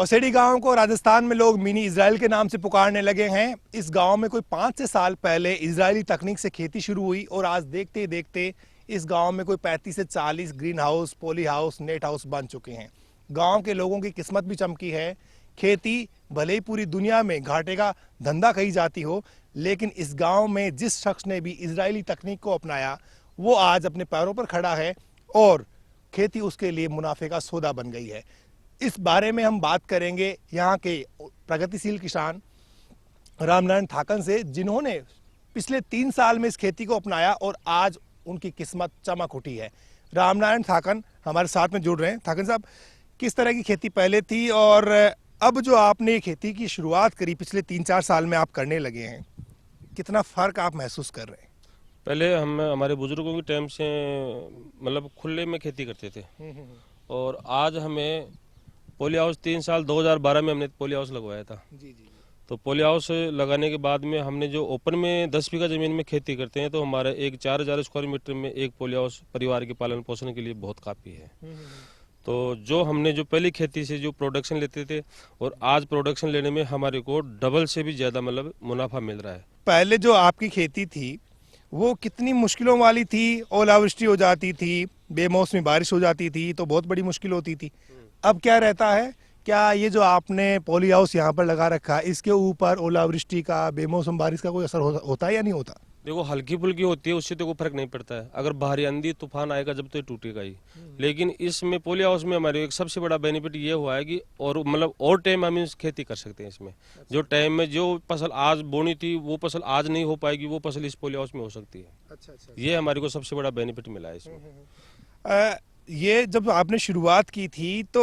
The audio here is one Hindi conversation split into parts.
बसेड़ी गांव को राजस्थान में लोग मिनी इजराइल के नाम से पुकारने लगे हैं। इस गांव में कोई 5 से साल पहले इजरायली तकनीक से खेती शुरू हुई और आज देखते ही देखते इस गांव में कोई 35 से 40 green house, poly house, net house बन चुके हैं। गांव के लोगों की किस्मत भी चमकी है। खेती भले ही पूरी दुनिया में घाटे का धंधा कही जाती हो, लेकिन इस गाँव में जिस शख्स ने भी इजरायली तकनीक को अपनाया वो आज अपने पैरों पर खड़ा है और खेती उसके लिए मुनाफे का सौदा बन गई है। इस बारे में हम बात करेंगे यहाँ के प्रगतिशील किसान रामनारायण थाकन से, जिन्होंने पिछले 3 साल में इस खेती को अपनाया और आज उनकी किस्मत चमक उठी है। रामनारायण थाकन हमारे साथ में जुड़ रहे हैं। थाकन साहब, किस तरह की खेती पहले थी और अब जो आपने खेती की शुरुआत करी पिछले 3-4 साल में आप करने लगे हैं, कितना फर्क आप महसूस कर रहे हैं? पहले हम हमारे बुजुर्गों के टाइम से मतलब खुले में खेती करते थे और आज हमें पॉली हाउस 3 साल 2012 में हमने पॉली हाउस लगवाया था। जी। तो पॉली हाउस लगाने के बाद में हमने जो ओपन में 10 बीघा ज़मीन में खेती करते हैं तो हमारा एक 4000 स्क्वायर मीटर में एक पॉली हाउस परिवार के पालन पोषण के लिए बहुत काफ़ी है। तो जो हमने जो पहली खेती से जो प्रोडक्शन लेते थे और आज प्रोडक्शन लेने में हमारे को डबल से भी ज़्यादा मतलब मुनाफा मिल रहा है। पहले जो आपकी खेती थी वो कितनी मुश्किलों वाली थी? ओलावृष्टि हो जाती थी, बेमौसमी बारिश हो जाती थी तो बहुत बड़ी मुश्किल होती थी। अब क्या रहता है? क्या ये जो आपने पॉली हाउस यहाँ पर लगा रखा है, इसके ऊपर ओलावृष्टि का, बेमौसम बारिश का कोई असर होता है या नहीं होता? देखो, हल्की फुल्की होती है, उससे तो कोई फर्क नहीं पड़ता है। अगर भारी आंधी तूफान आएगा जब तो ये टूटेगा ही। लेकिन इसमें पॉली हाउस में हमारे एक सबसे बड़ा बेनिफिट ये हुआ है कि और मतलब और टाइम हम इस खेती कर सकते हैं इसमें। जो टाइम में जो फसल आज बोनी थी वो फसल आज नहीं हो पाएगी, वो फसल इस पॉली हाउस में हो सकती है। अच्छा। ये हमारे को सबसे बड़ा बेनिफिट मिला है इसमें। ये जब आपने शुरुआत की थी तो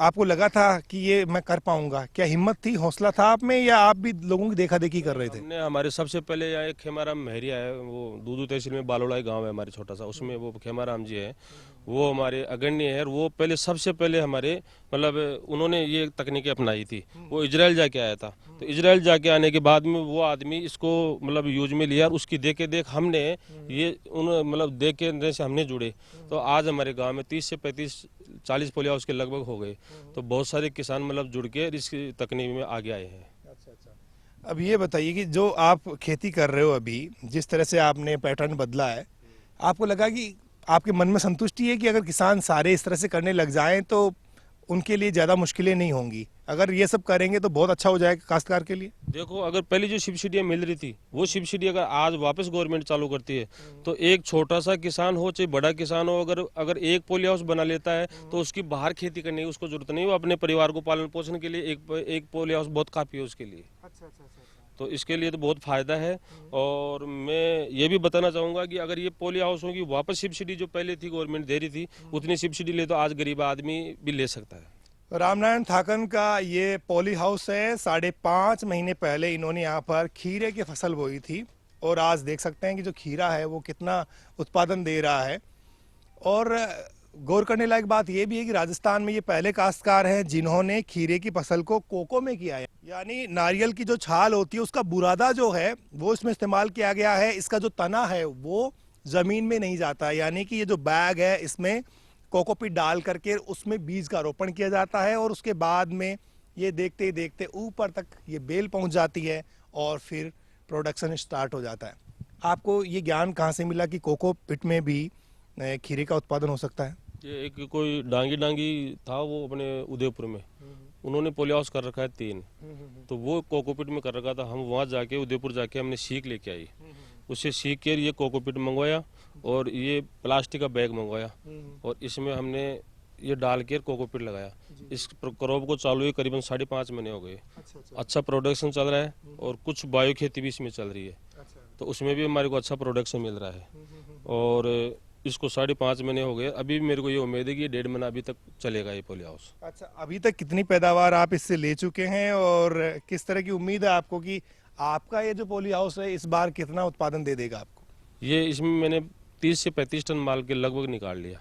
आपको लगा था कि ये मैं कर पाऊंगा? क्या हिम्मत थी, हौसला था आप में, या आप भी लोगों की देखा देखी कर रहे थे? हमने हमारे सबसे पहले यहाँ एक खेमाराम महरिया है, वो दूदू तहसील में बालोड़ाई गांव है हमारे छोटा सा, उसमें वो खेमाराम जी है, वो हमारे अग्रणी है। और वो पहले सबसे पहले हमारे मतलब उन्होंने ये तकनीकें अपनाई थी। वो इजराइल जाके आया था, तो इजराइल जाके आने के बाद में वो आदमी इसको मतलब यूज में लिया और उसकी देख हमने ये उन मतलब देख के से हमने जुड़े। तो आज हमारे गांव में 30 से 35-40 पॉली हाउस के लगभग हो गए। तो बहुत सारे किसान मतलब जुड़ के इस तकनीक में आगे आए हैं। अच्छा। अब ये बताइए कि जो आप खेती कर रहे हो अभी, जिस तरह से आपने पैटर्न बदला है, आपको लगा कि आपके मन में संतुष्टि है कि अगर किसान सारे इस तरह से करने लग जाएं तो उनके लिए ज़्यादा मुश्किलें नहीं होंगी? अगर ये सब करेंगे तो बहुत अच्छा हो जाएगा काश्तकार के लिए। देखो, अगर पहले जो सब्सिडियाँ मिल रही थी वो सब्सिडी अगर आज वापस गवर्नमेंट चालू करती है तो एक छोटा सा किसान हो चाहे बड़ा किसान हो, अगर एक पॉली हाउस बना लेता है तो उसकी बाहर खेती करने की उसको जरूरत नहीं। वो अपने परिवार को पालन पोषण के लिए एक पॉली हाउस बहुत काफ़ी है उसके लिए। अच्छा। तो इसके लिए तो बहुत फायदा है। और मैं ये भी बताना चाहूँगा कि अगर ये पॉली हाउसों की वापस सब्सिडी जो पहले थी गवर्नमेंट दे रही थी उतनी सब्सिडी ले तो आज गरीब आदमी भी ले सकता है। रामनारायण थाकन का ये पॉली हाउस है। 5.5 महीने पहले इन्होंने यहाँ पर खीरे की फसल बोई थी और आज देख सकते हैं कि जो खीरा है वो कितना उत्पादन दे रहा है। और गौर करने लायक बात यह भी है कि राजस्थान में ये पहले काश्तकार हैं जिन्होंने खीरे की फसल को कोको में किया है, यानी नारियल की जो छाल होती है उसका बुरादा जो है वो इसमें इस्तेमाल किया गया है। इसका जो तना है वो जमीन में नहीं जाता, यानी कि ये जो बैग है इसमें कोकोपीट डाल करके उसमें बीज का रोपण किया जाता है और उसके बाद में ये देखते ही देखते ऊपर तक ये बेल पहुंच जाती है और फिर प्रोडक्शन स्टार्ट हो जाता है। आपको ये ज्ञान कहाँ से मिला कि कोकोपीट में भी खीरे का उत्पादन हो सकता है? ये एक कोई डांगी था, वो अपने उदयपुर में उन्होंने पॉली हाउस कर रखा है 3, तो वो कोकोपीट में कर रखा था। हम वहाँ जाके उदयपुर जाके हमने सीख लेके आई, उससे सीख कर ये कोकोपीट मंगवाया और ये प्लास्टिक का बैग मंगवाया और इसमें हमने ये डाल कर कोकोपीट लगाया। इस क्रॉप को चालू हुए करीबन 5.5 महीने हो गए। अच्छा प्रोडक्शन चल रहा है और कुछ बायो खेती भी इसमें चल रही है, तो उसमें भी हमारे को अच्छा प्रोडक्शन मिल रहा है। और इसको 5.5 महीने हो गए, अभी मेरे को ये उम्मीद है कि 1.5 महीना अभी तक चलेगा ये पॉली हाउस। अच्छा, अभी तक कितनी पैदावार आप इससे ले चुके हैं और किस तरह की उम्मीद है आपको कि आपका ये जो पॉली हाउस है इस बार कितना उत्पादन दे देगा आपको? ये इसमें मैंने 30 से 35 टन माल के लगभग निकाल लिया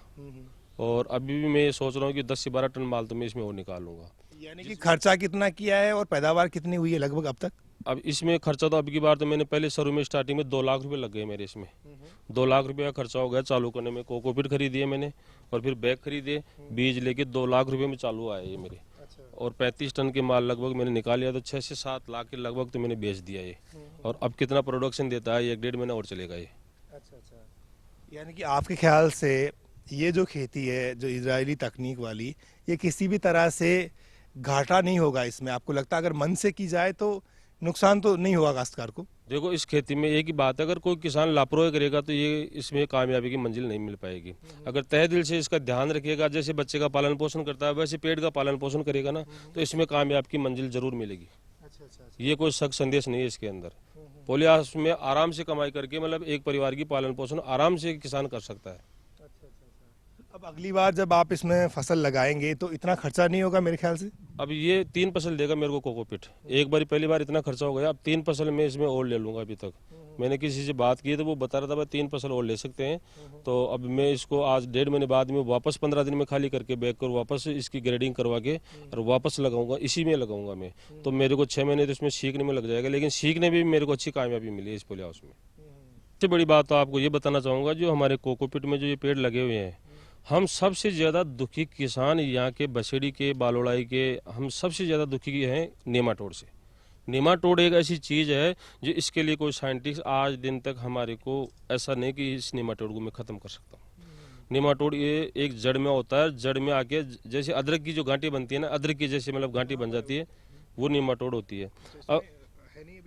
और अभी भी मैं ये सोच रहा हूँ कि 10 से 12 टन माल तो मैं इसमें और निकालूंगा। यानी कि खर्चा कितना किया है और पैदावार कितनी हुई है लगभग अब तक? अब इसमें खर्चा तो अब की बार तो मैंने पहले शुरू में स्टार्टिंग में 2 लाख रुपए लग गए मेरे इसमें। 2 लाख रुपए का खर्चा हो गया चालू करने में। कोकोपीट खरीदी है मैंने और फिर बैग खरीदे, बीज लेके 2 लाख रुपए में चालू आए ये मेरे। और 35 टन के माल लगभग मैंने निकाल लिया, तो 6 से 7 लाख के लगभग तो मैंने बेच दिया ये। और अब कितना प्रोडक्शन देता है, 1-1.5 महीना और चलेगा ये। अच्छा। यानी कि आपके ख्याल से ये जो खेती है जो इजरायली तकनीक वाली, ये किसी भी तरह से घाटा नहीं होगा इसमें? आपको लगता है अगर मन से की जाए तो नुकसान तो नहीं होगा काश्तकार को? देखो, इस खेती में एक ही बात है, अगर कोई किसान लापरवाही करेगा तो ये इसमें कामयाबी की मंजिल नहीं मिल पाएगी। अगर तहे दिल से इसका ध्यान रखिएगा, जैसे बच्चे का पालन पोषण करता है वैसे पेड़ का पालन पोषण करेगा ना, तो इसमें कामयाबी की मंजिल जरूर मिलेगी। अच्छा। ये कोई शक संदेश नहीं है इसके अंदर। पोलियास में आराम से कमाई करके, मतलब एक परिवार की पालन पोषण आराम से किसान कर सकता है। अब अगली बार जब आप इसमें फसल लगाएंगे तो इतना खर्चा नहीं होगा मेरे ख्याल से? अब ये 3 फसल देगा मेरे को कोकोपीट। एक बार पहली बार इतना खर्चा हो गया, अब 3 फसल मैं इसमें और ले लूंगा। अभी तक मैंने किसी से बात की तो वो बता रहा था भाई 3 फसल और ले सकते हैं। तो अब मैं इसको आज 1.5 महीने बाद में वापस 15 दिन में खाली करके बैग कर वापस इसकी ग्रेडिंग करवा के और वापस लगाऊंगा, इसी में लगाऊंगा मैं। तो मेरे को 6 महीने तो इसमें सीखने में लग जाएगा, लेकिन सीखने में भी मेरे को अच्छी कामयाबी मिली है इस पोली हाउस में। सबसे बड़ी बात तो आपको ये बताना चाहूँगा, जो हमारे कोकोपीट में जो ये पेड़ लगे हुए हैं, हम सबसे ज़्यादा दुखी किसान यहाँ के बसेड़ी के, बालोड़ाई के, हम सबसे ज़्यादा दुखी हैं नेमाटोड से। नेमाटोड एक ऐसी चीज़ है जो इसके लिए कोई साइंटिस्ट आज दिन तक हमारे को ऐसा नहीं कि इस नेमाटोड को मैं ख़त्म कर सकता हूँ। नेमाटोड ये एक जड़ में होता है, जड़ में आके जैसे अदरक की जो गांठी बनती है ना, अदरक की जैसे मतलब गांठी बन जाती है, वो नेमाटोड होती है। अब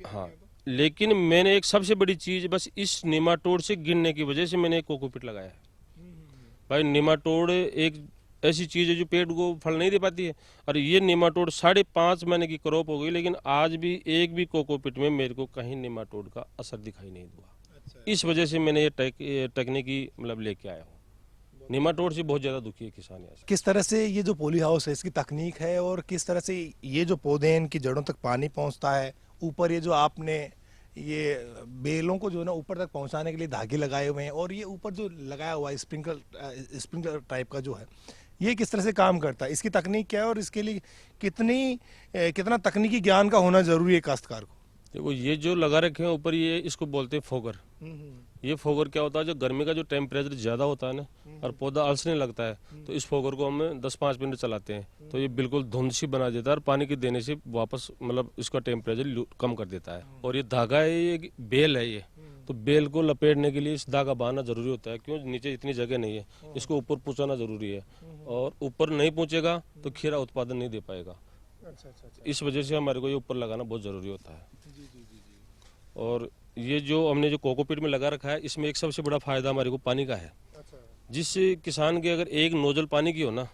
हाँ, लेकिन मैंने एक सबसे बड़ी चीज़ बस इस नेमाटोड से गिरने की वजह से मैंने एक कोकोपीट लगाया है। भाई नेमाटोड एक ऐसी चीज़ है जो पेड़ को फल नहीं दे पाती है, और ये नेमाटोड 5.5 महीने की क्रॉप हो गई, लेकिन आज भी एक भी कोकोपीट में मेरे को कहीं नेमाटोड का असर दिखाई नहीं हुआ। इस वजह से मैंने ये तकनीकी मतलब लेके आया हूँ। नेमाटोड से बहुत ज़्यादा दुखी है किसान यहाँ से। किस तरह से ये जो पॉली हाउस है इसकी तकनीक है, और किस तरह से ये जो पौधे हैं इनकी जड़ों तक पानी पहुँचता है? ऊपर ये जो आपने ये बेलों को जो है ना ऊपर तक पहुंचाने के लिए धागे लगाए हुए हैं, और ये ऊपर जो लगाया हुआ है स्प्रिंकलर टाइप का जो है, ये किस तरह से काम करता है? इसकी तकनीक क्या है और इसके लिए कितना तकनीकी ज्ञान का होना जरूरी है काश्तकार को? देखो, ये जो लगा रखे हैं ऊपर, ये इसको बोलते हैं फोगर। ये फोगर क्या होता है, जो गर्मी का जो टेम्परेचर ज़्यादा होता है ना और पौधा अलसने लगता है, तो इस फोगर को हम 10-5 मिनट चलाते हैं तो ये बिल्कुल धुंध सी बना देता है, और पानी के देने से वापस मतलब इसका टेम्परेचर कम कर देता है। और ये धागा है, ये बेल है ये, तो बेल को लपेटने के लिए इस धागा बांधना जरूरी होता है। क्यों? नीचे इतनी जगह नहीं है, इसको ऊपर पहुँचाना जरूरी है, और ऊपर नहीं पहुँचेगा तो खीरा उत्पादन नहीं दे पाएगा। अच्छा। इस वजह से हमारे को ये ऊपर लगाना बहुत ज़रूरी होता है। और ये जो हमने जो कोकोपीट में लगा रखा है, इसमें एक सबसे बड़ा फायदा हमारे को पानी का है। जिससे किसान के अगर एक नोजल पानी की हो ना,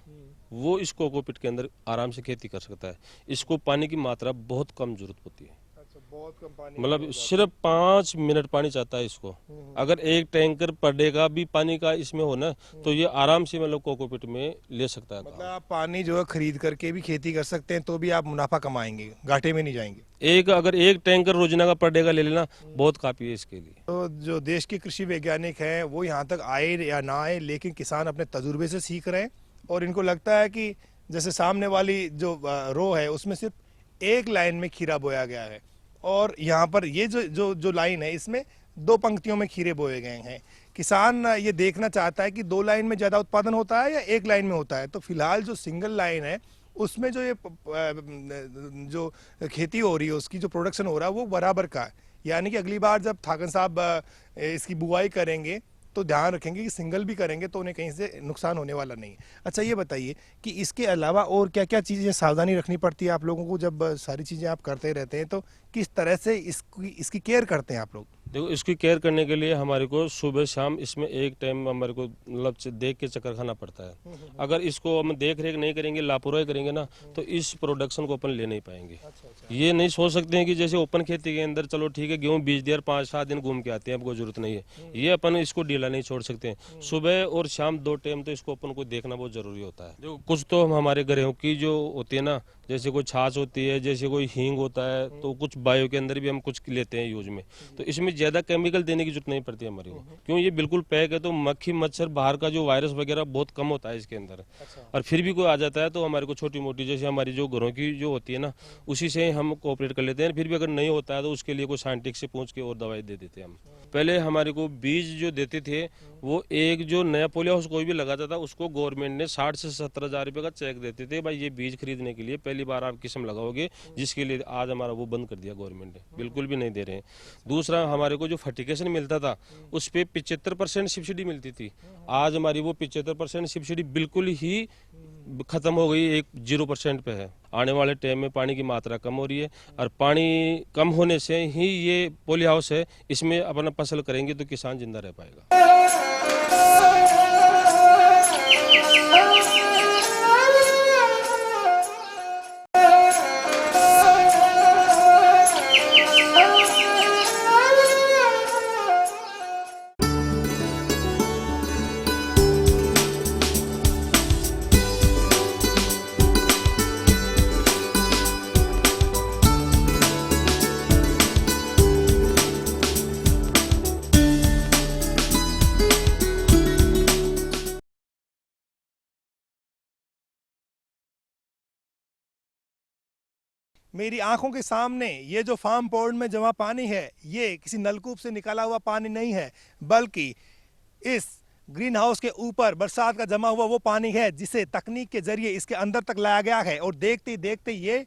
वो इस कोकोपीट के अंदर आराम से खेती कर सकता है। इसको पानी की मात्रा बहुत कम जरूरत होती है, बहुत कम पानी, मतलब सिर्फ 5 मिनट पानी चाहता है इसको। अगर एक टैंकर पर डे का भी पानी का इसमें हो ना, तो ये आराम से मतलब कोकोपीट में ले सकता है। मतलब आप पानी जो है खरीद करके भी खेती कर सकते हैं तो भी आप मुनाफा कमाएंगे, घाटे में नहीं जाएंगे। अगर एक टैंकर रोजाना का पर डे का ले लेना बहुत काफी है इसके लिए। तो जो देश के कृषि वैज्ञानिक हैं वो यहाँ तक आए या ना आए, लेकिन किसान अपने तजुर्बे से सीख रहे हैं, और इनको लगता है कि जैसे सामने वाली जो रो है उसमें सिर्फ एक लाइन में खीरा बोया गया है, और यहाँ पर ये जो लाइन है इसमें 2 पंक्तियों में खीरे बोए गए हैं। किसान ये देखना चाहता है कि 2 लाइन में ज़्यादा उत्पादन होता है या 1 लाइन में होता है। तो फिलहाल जो सिंगल लाइन है उसमें जो ये जो खेती हो रही है, उसकी जो प्रोडक्शन हो रहा है वो बराबर का है। यानी कि अगली बार जब ठाकन साहब इसकी बुआई करेंगे तो ध्यान रखेंगे कि सिंगल भी करेंगे तो उन्हें कहीं से नुकसान होने वाला नहीं है। अच्छा, ये बताइए कि इसके अलावा और क्या क्या चीज़ें सावधानी रखनी पड़ती है आप लोगों को? जब सारी चीज़ें आप करते रहते हैं तो किस तरह से इसकी केयर करते हैं आप लोग? देखो, इसकी केयर करने के लिए हमारे को सुबह शाम इसमें एक टाइम हमारे को मतलब देख के चक्कर खाना पड़ता है। अगर इसको हम देख रेख नहीं करेंगे, लापरवाही करेंगे ना, तो इस प्रोडक्शन को अपन ले नहीं पाएंगे। ये नहीं सोच सकते हैं कि जैसे ओपन खेती के अंदर चलो ठीक है गेहूं बीज दिया 5-7 दिन घूम के आते हैं, अब कोई जरूरत नहीं है। ये अपन इसको ढीला नहीं छोड़ सकते हैं। सुबह और शाम 2 टाइम तो इसको अपन को देखना बहुत जरूरी होता है। जो कुछ तो हमारे घरों की जो होती है ना, जैसे कोई छाछ होती है, जैसे कोई हींग होता है, तो कुछ बायो के अंदर भी हम कुछ लेते हैं यूज में, तो इसमें ज्यादा केमिकल देने की जरूरत नहीं पड़ती हमारे को, क्यों ये बिल्कुल पैक है, तो मक्खी मच्छर बाहर का जो वायरस वगैरह बहुत कम होता है इसके अंदर। और फिर भी कोई आ जाता है तो हमारे को छोटी मोटी जैसे हमारी जो घरों की जो होती है ना, उसी से हम कोऑपरेट कर लेते हैं। फिर भी अगर नहीं होता है तो उसके लिए कोई साइंटिस्ट से पूछ के और दवाई दे देते हैं हम। पहले हमारे को बीज जो देते थे, वो एक जो नया पोलियो हाउस कोई भी लगाता था उसको गवर्नमेंट ने 60 से 70 हजार रुपये का चेक देते थे, भाई ये बीज खरीदने के लिए पहली बार आप किस्म लगाओगे, जिसके लिए आज हमारा वो बंद कर दिया गवर्नमेंट ने, बिल्कुल भी नहीं दे रहे हैं। दूसरा, हमारे को जो फर्टिगेशन मिलता था उस पर 75% सब्सिडी मिलती थी, आज हमारी वो 75% सब्सिडी बिल्कुल ही खत्म हो गई, एक 0% पे है। आने वाले टाइम में पानी की मात्रा कम हो रही है, और पानी कम होने से ही ये पोली हाउस है, इसमें अपना फसल करेंगे तो किसान जिंदा रह पाएगा। मेरी आंखों के सामने ये जो फार्म पॉन्ड में जमा पानी है, ये किसी नलकूप से निकाला हुआ पानी नहीं है, बल्कि इस ग्रीन हाउस के ऊपर बरसात का जमा हुआ वो पानी है, जिसे तकनीक के जरिए इसके अंदर तक लाया गया है। और देखते ही देखते ये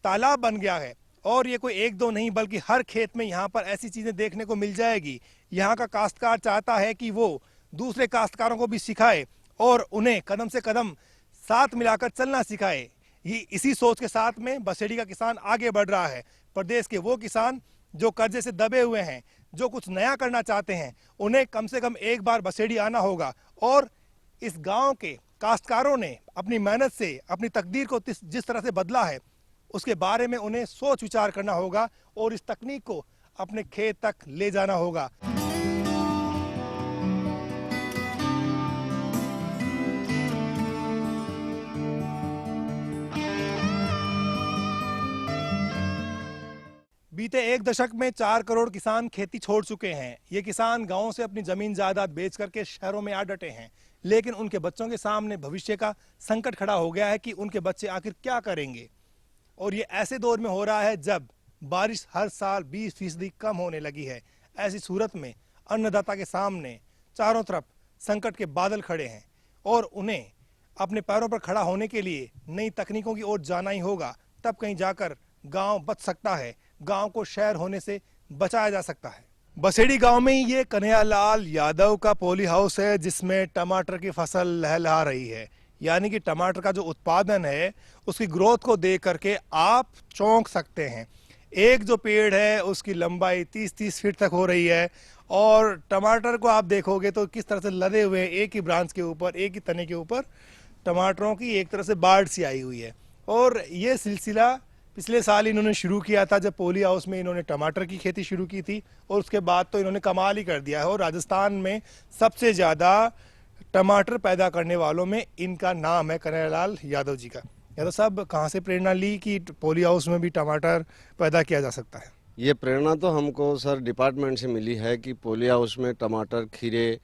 तालाब बन गया है। और ये कोई एक दो नहीं, बल्कि हर खेत में यहाँ पर ऐसी चीज़ें देखने को मिल जाएगी। यहाँ का काश्तकार चाहता है कि वो दूसरे काश्तकारों को भी सिखाए और उन्हें कदम से कदम साथ मिलाकर चलना सिखाए। ये इसी सोच के साथ में बसेड़ी का किसान आगे बढ़ रहा है। प्रदेश के वो किसान जो कर्जे से दबे हुए हैं, जो कुछ नया करना चाहते हैं, उन्हें कम से कम एक बार बसेड़ी आना होगा। और इस गांव के काश्तकारों ने अपनी मेहनत से अपनी तकदीर को जिस तरह से बदला है, उसके बारे में उन्हें सोच विचार करना होगा और इस तकनीक को अपने खेत तक ले जाना होगा। बीते एक दशक में 4 करोड़ किसान खेती छोड़ चुके हैं। ये किसान गांवों से अपनी जमीन जायदाद बेच करके शहरों में आ डटे हैं, लेकिन उनके बच्चों के सामने भविष्य का संकट खड़ा हो गया है कि उनके बच्चे आखिर क्या करेंगे। और ये ऐसे दौर में हो रहा है जब बारिश हर साल 20% कम होने लगी है। ऐसी सूरत में अन्नदाता के सामने चारों तरफ संकट के बादल खड़े हैं और उन्हें अपने पैरों पर खड़ा होने के लिए नई तकनीकों की ओर जाना ही होगा। तब कहीं जाकर गांव बच सकता है, गांव को शहर होने से बचाया जा सकता है। बसेड़ी गांव में ही ये कन्हैयालाल यादव का पोली हाउस है, जिसमें टमाटर की फसल लहलहा रही है। यानी कि टमाटर का जो उत्पादन है, उसकी ग्रोथ को देख करके आप चौंक सकते हैं। एक जो पेड़ है उसकी लंबाई 30-30 फीट तक हो रही है, और टमाटर को आप देखोगे तो किस तरह से लदे हुए हैं एक ही ब्रांच के ऊपर, एक ही तने के ऊपर टमाटरों की एक तरह से बाढ़ सी आई हुई है। और ये सिलसिला पिछले साल इन्होंने शुरू किया था, जब पोली हाउस में इन्होंने टमाटर की खेती शुरू की थी, और उसके बाद तो इन्होंने कमाल ही कर दिया है। और राजस्थान में सबसे ज़्यादा टमाटर पैदा करने वालों में इनका नाम है, कन्हैयालाल यादव जी का। यादव साहब, कहाँ से प्रेरणा ली कि पोली हाउस में भी टमाटर पैदा किया जा सकता है? ये प्रेरणा तो हमको सर डिपार्टमेंट से मिली है कि पोली हाउस में टमाटर, खीरे,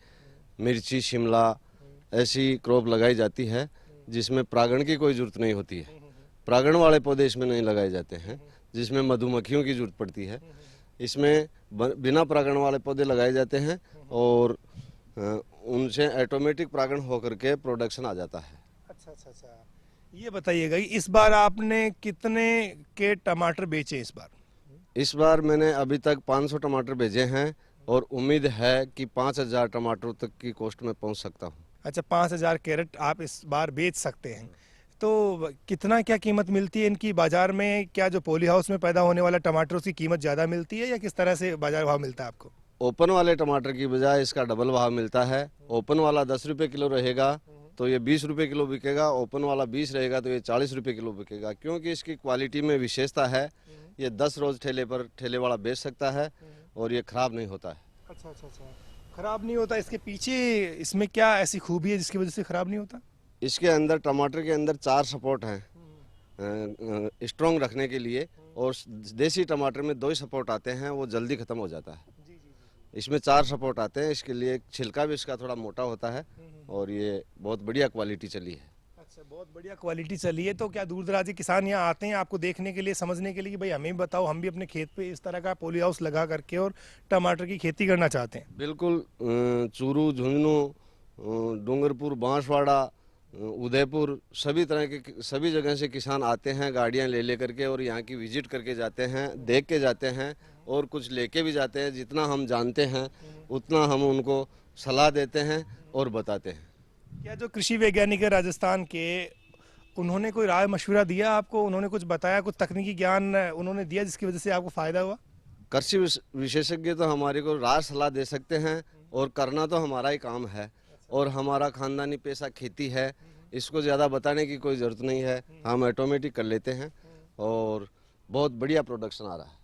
मिर्ची, शिमला ऐसी क्रॉप लगाई जाती है, जिसमें परागण की कोई ज़रूरत नहीं होती है। परागण वाले पौधे इसमें नहीं लगाए जाते हैं, जिसमें मधुमक्खियों की जरूरत पड़ती है। इसमें बिना परागण वाले पौधे लगाए जाते हैं और उनसे ऑटोमेटिक परागण होकर के प्रोडक्शन आ जाता है। अच्छा। ये बताइएगा, इस बार आपने कितने के टमाटर बेचे इस बार? इस बार मैंने अभी तक 500 टमाटर भेजे हैं और उम्मीद है कि 5000 टमाटरों तक की कॉस्ट में पहुंच सकता हूं। अच्छा, 5000 कैरेट आप इस बार बेच सकते हैं। तो कितना क्या कीमत मिलती है इनकी बाजार में? क्या जो पोली हाउस में पैदा होने वाला टमाटर उसकी कीमत ज़्यादा मिलती है, या किस तरह से बाजार भाव मिलता है आपको? ओपन वाले टमाटर की बजाय इसका डबल भाव मिलता है। ओपन वाला 10 रुपये किलो रहेगा तो ये 20 रुपये किलो बिकेगा, ओपन वाला 20 रहेगा तो ये 40 रुपये किलो बिकेगा, क्योंकि इसकी क्वालिटी में विशेषता है। ये 10 रोज ठेले पर ठेले वाला बेच सकता है और ये खराब नहीं होता है। अच्छा, खराब नहीं होता। इसके पीछे इसमें क्या ऐसी खूबी है जिसकी वजह से खराब नहीं होता? इसके अंदर, टमाटर के अंदर 4 सपोर्ट हैं स्ट्रॉन्ग रखने के लिए, और देसी टमाटर में 2 ही सपोर्ट आते हैं, वो जल्दी ख़त्म हो जाता है। इसमें 4 सपोर्ट आते हैं। इसके लिए छिलका भी इसका थोड़ा मोटा होता है और ये बहुत बढ़िया क्वालिटी चली है। अच्छा, बहुत बढ़िया क्वालिटी चली है। तो क्या दूर दराज के किसान यहाँ आते हैं आपको देखने के लिए, समझने के लिए कि भाई हमें भी बताओ, हम भी अपने खेत पे इस तरह का पॉली हाउस लगा करके और टमाटर की खेती करना चाहते हैं? बिल्कुल चूरू, झुंझुनू, डूंगरपुर, बांसवाड़ा, उदयपुर सभी तरह के सभी जगह से किसान आते हैं गाड़ियां ले करके और यहाँ की विजिट करके जाते हैं, देख के जाते हैं और कुछ लेके भी जाते हैं। जितना हम जानते हैं उतना हम उनको सलाह देते हैं और बताते हैं। क्या जो कृषि वैज्ञानिक है राजस्थान के, उन्होंने कोई राय मशवरा दिया आपको? उन्होंने कुछ बताया, कुछ तकनीकी ज्ञान उन्होंने दिया जिसकी वजह से आपको फायदा हुआ? कृषि विशेषज्ञ तो हमारे को राय सलाह दे सकते हैं और करना तो हमारा ही काम है और हमारा खानदानी पेशा खेती है। इसको ज़्यादा बताने की कोई ज़रूरत नहीं है, हम ऑटोमेटिक कर लेते हैं और बहुत बढ़िया प्रोडक्शन आ रहा है।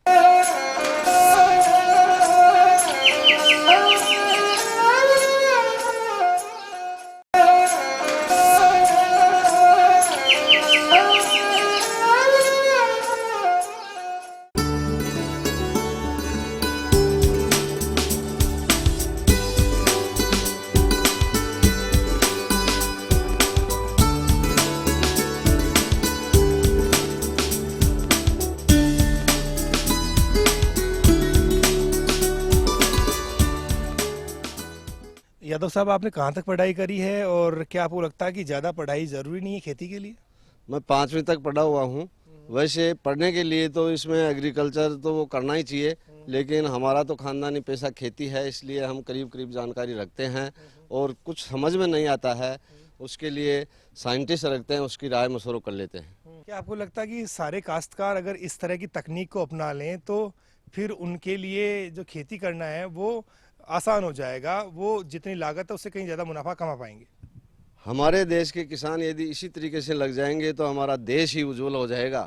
यादव साहब, आपने कहाँ तक पढ़ाई करी है और क्या आपको लगता है कि ज़्यादा पढ़ाई ज़रूरी नहीं है खेती के लिए? मैं 5वीं तक पढ़ा हुआ हूँ। वैसे पढ़ने के लिए तो इसमें एग्रीकल्चर तो वो करना ही चाहिए, लेकिन हमारा तो खानदानी पेशा खेती है, इसलिए हम करीब करीब जानकारी रखते हैं और कुछ समझ में नहीं आता है उसके लिए साइंटिस्ट रखते हैं, उसकी राय मशवरा कर लेते हैं। क्या आपको लगता है कि सारे काश्तकार अगर इस तरह की तकनीक को अपना लें तो फिर उनके लिए जो खेती करना है वो आसान हो जाएगा, वो जितनी लागत है उससे कहीं ज़्यादा मुनाफा कमा पाएंगे? हमारे देश के किसान यदि इसी तरीके से लग जाएंगे तो हमारा देश ही उज्जवल हो जाएगा,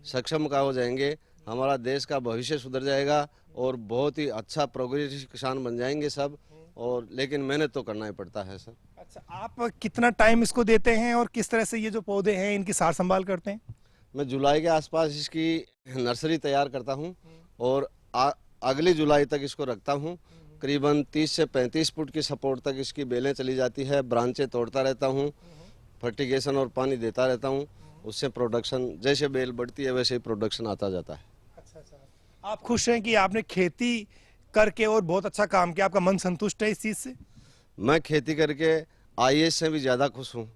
सक्षम का हो जाएंगे, हमारा देश का भविष्य सुधर जाएगा और बहुत ही अच्छा प्रोग्रेसिव किसान बन जाएंगे सब। और लेकिन मेहनत तो करना ही पड़ता है सर। अच्छा, आप कितना टाइम इसको देते हैं और किस तरह से ये जो पौधे हैं इनकी सार संभाल करते हैं? मैं जुलाई के आसपास इसकी नर्सरी तैयार करता हूँ और अगली जुलाई तक इसको रखता हूँ। करीबन 30 से 35 फुट की सपोर्ट तक इसकी बेलें चली जाती है, ब्रांचें तोड़ता रहता हूँ, फर्टिगेशन और पानी देता रहता हूँ। उससे प्रोडक्शन जैसे बेल बढ़ती है वैसे ही प्रोडक्शन आता जाता है। अच्छा, आप खुश हैं कि आपने खेती करके और बहुत अच्छा काम किया, आपका मन संतुष्ट है इस चीज़ से? मैं खेती करके आईएएस से भी ज़्यादा खुश हूँ,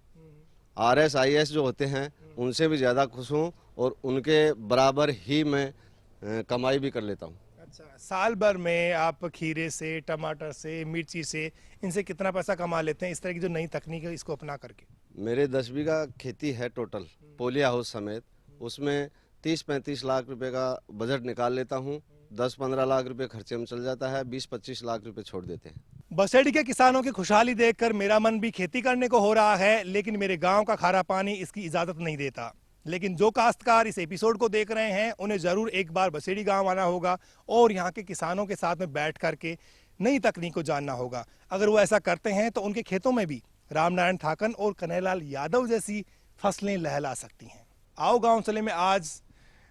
आरएस आईएएस जो होते हैं उनसे भी ज़्यादा खुश हूँ और उनके बराबर ही मैं कमाई भी कर लेता हूँ। अच्छा, साल भर में आप खीरे से, टमाटर से, मिर्ची से, इनसे कितना पैसा कमा लेते हैं इस तरह की जो नई तकनीक है इसको अपना करके? मेरे 10 बीघा खेती है टोटल पोलिया हाउस समेत, उसमें 30-35 लाख रुपए का बजट निकाल लेता हूँ। 10-15 लाख रुपए खर्चे में चल जाता है, 20-25 लाख रुपए छोड़ देते हैं। बसेड़ी के किसानों की खुशहाली देखकर मेरा मन भी खेती करने को हो रहा है, लेकिन मेरे गांव का खारा पानी इसकी इजाजत नहीं देता। लेकिन जो काश्तकार इस एपिसोड को देख रहे हैं उन्हें जरूर एक बार बसेड़ी गांव आना होगा और यहाँ के किसानों के साथ में बैठ करके नई तकनीक को जानना होगा। अगर वो ऐसा करते हैं तो उनके खेतों में भी रामनारायण थाकन और कन्हैयालाल यादव जैसी फसलें लहला सकती हैं। आओ गाँव चले में आज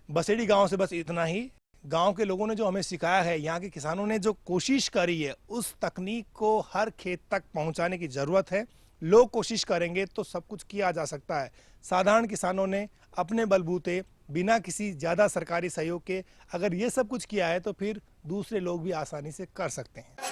बसेड़ी गाँव से बस इतना ही। गांव के लोगों ने जो हमें सिखाया है, यहाँ के किसानों ने जो कोशिश करी है, उस तकनीक को हर खेत तक पहुंचाने की ज़रूरत है। लोग कोशिश करेंगे तो सब कुछ किया जा सकता है। साधारण किसानों ने अपने बलबूते बिना किसी ज़्यादा सरकारी सहयोग के अगर ये सब कुछ किया है तो फिर दूसरे लोग भी आसानी से कर सकते हैं।